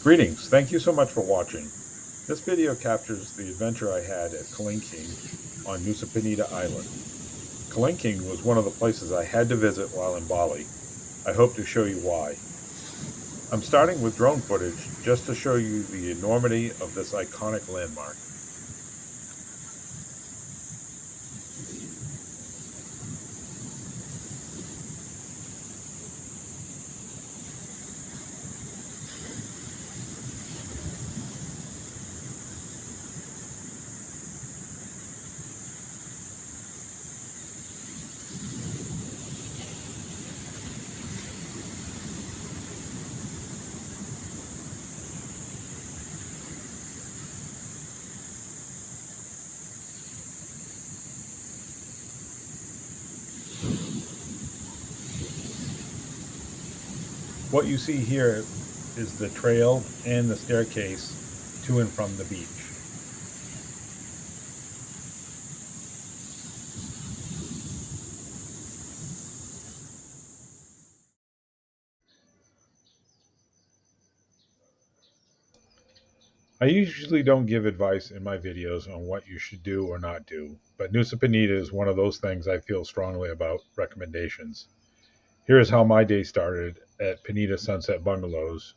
Greetings, thank you so much for watching. This video captures the adventure I had at KelingKing on Nusa Penida Island. KelingKing was one of the places I had to visit while in Bali. I hope to show you why. I'm starting with drone footage just to show you the enormity of this iconic landmark. What you see here is the trail and the staircase to and from the beach. I usually don't give advice in my videos on what you should do or not do, but Nusa Penida is one of those things I feel strongly about recommendations. Here is how my day started at Penida Sunset Bungalows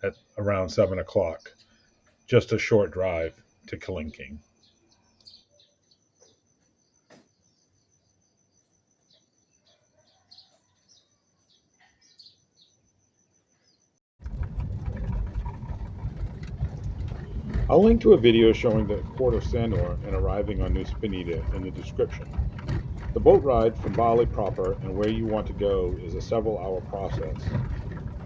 at around 7 o'clock, just a short drive to KelingKing. I'll link to a video showing the port of Sanur and arriving on Nusa Penida in the description. The boat ride from Bali proper and where you want to go is a several-hour process.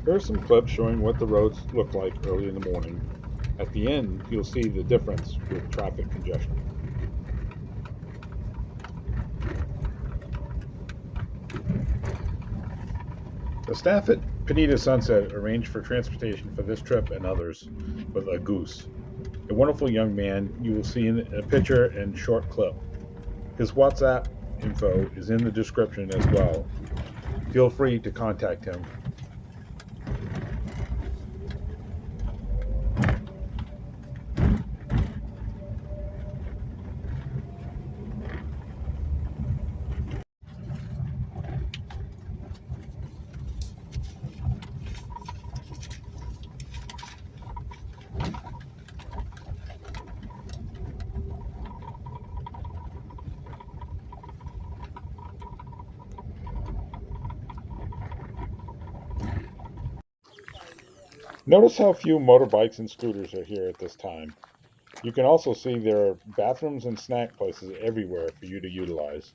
Here are some clips showing what the roads look like early in the morning. At the end, you'll see the difference with traffic congestion. The staff at Penida Sunset arranged for transportation for this trip and others with a goose, a wonderful young man you will see in a picture and short clip. His WhatsApp info is in the description as well. Feel free to contact him. Notice how few motorbikes and scooters are here at this time. You can also see there are bathrooms and snack places everywhere for you to utilize.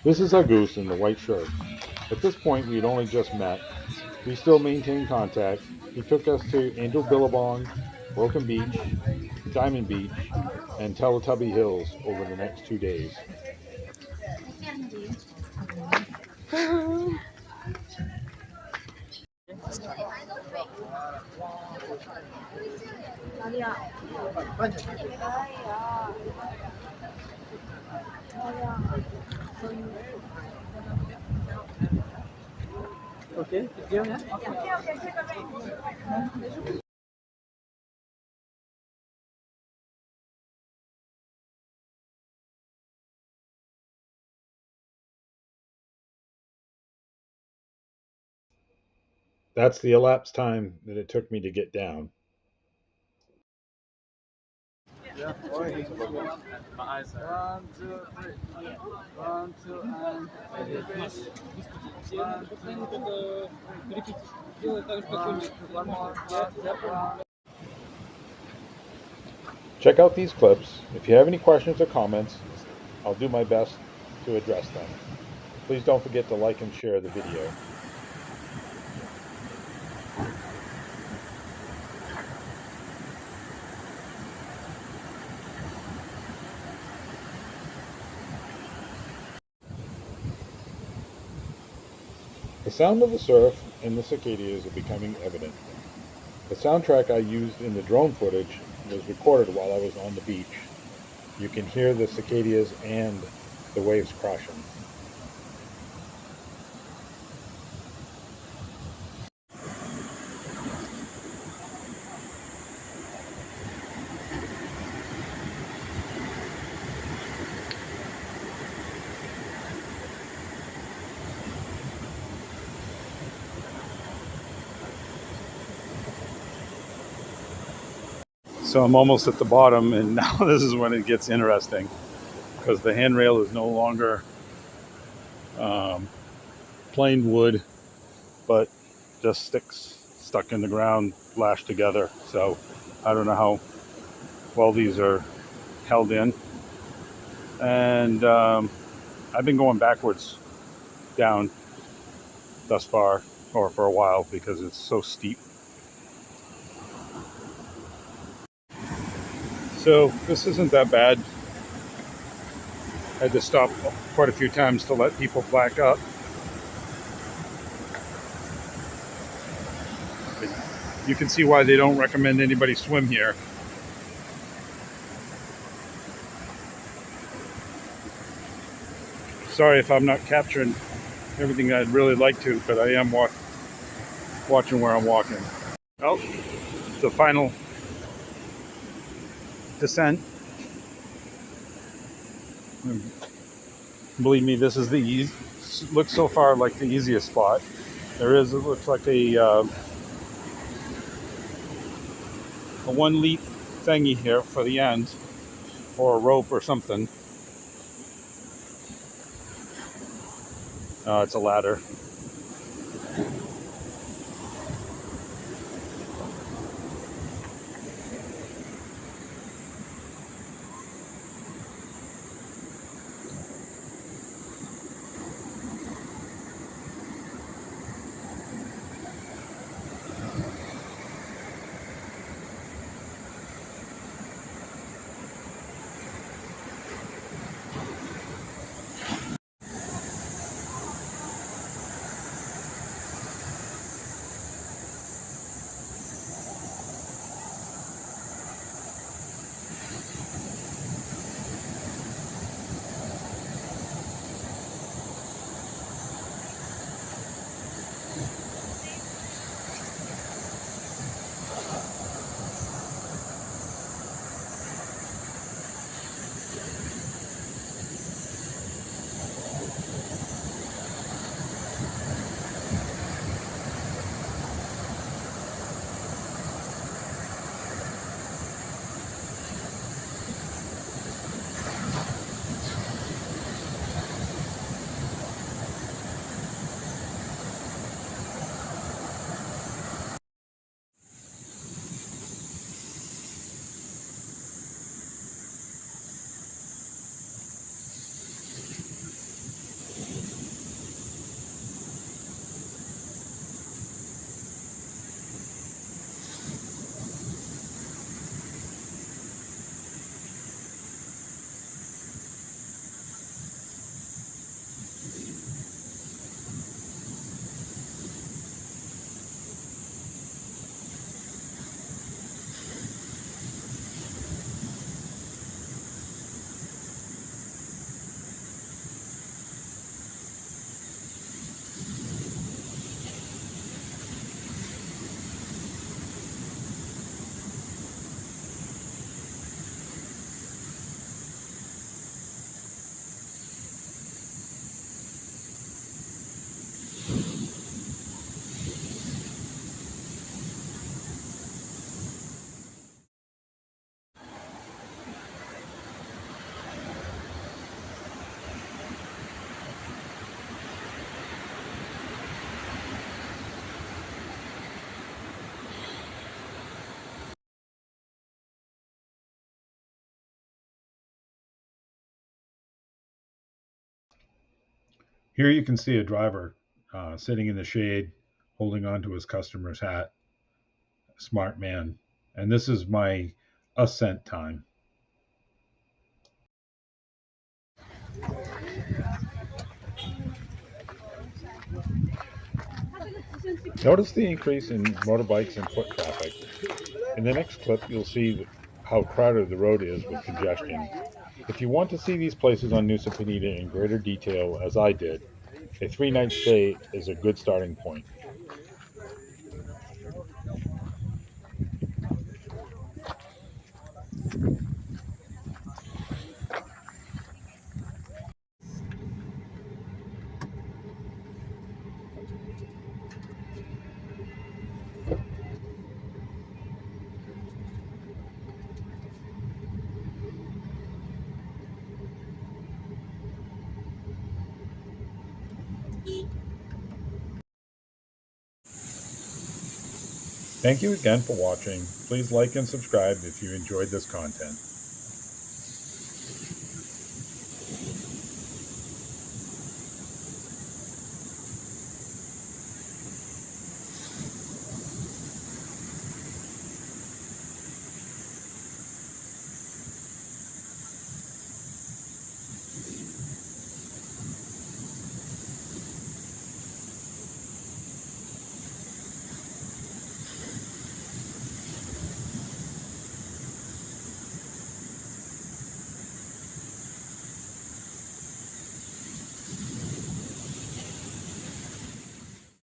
This is our goose in the white shirt. At this point, we had only just met. We still maintain contact. He took us to Angel Billabong, Broken Beach, Diamond Beach, and Teletubby Hills over the next 2 days. Okay, video ya. That's the elapsed time that it took me to get down. One, two, three. One, two, and one more. Check out these clips. If you have any questions or comments, I'll do my best to address them. Please don't forget to like and share the video. The sound of the surf and the cicadas are becoming evident. The soundtrack I used in the drone footage was recorded while I was on the beach. You can hear the cicadas and the waves crashing. So I'm almost at the bottom, and now this is when it gets interesting because the handrail is no longer um, plain wood, but just sticks stuck in the ground, lashed together. So I don't know how well these are held in. And I've been going backwards down thus far, or for a while, because it's so steep. So this isn't that bad. I had to stop quite a few times to let people back up. But you can see why they don't recommend anybody swim here. Sorry if I'm not capturing everything I'd really like to, but I am watching where I'm walking. Oh, the final descent. Believe me, this is the looks so far like the easiest spot. There is, it looks like a one leap thingy here for the end, or a rope or something. It's a ladder. Here you can see a driver sitting in the shade, holding on to his customer's hat. Smart man. And this is my ascent time. Notice the increase in motorbikes and foot traffic. In the next clip, you'll see how crowded the road is with congestion. If you want to see these places on Nusa Penida in greater detail, as I did, a 3-night stay is a good starting point. Thank you again for watching. Please like and subscribe if you enjoyed this content.